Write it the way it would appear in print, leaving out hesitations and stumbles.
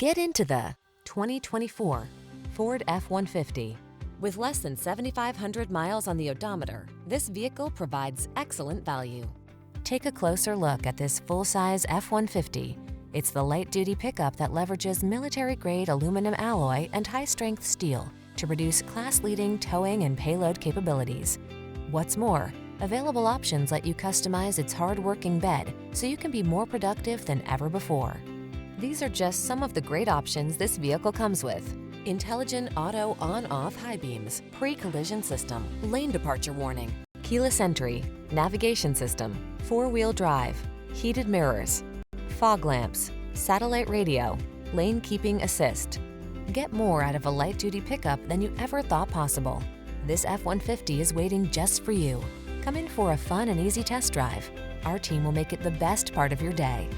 Get into the 2024 Ford F-150. With less than 7,500 miles on the odometer, this vehicle provides excellent value. Take a closer look at this full-size F-150. It's the light-duty pickup that leverages military-grade aluminum alloy and high-strength steel to produce class-leading towing and payload capabilities. What's more, available options let you customize its hard-working bed so you can be more productive than ever before. These are just some of the great options this vehicle comes with: intelligent auto on-off high beams, pre-collision system, lane departure warning, keyless entry, navigation system, four-wheel drive, heated mirrors, fog lamps, satellite radio, lane keeping assist. Get more out of a light-duty pickup than you ever thought possible. This F-150 is waiting just for you. Come in for a fun and easy test drive. Our team will make it the best part of your day.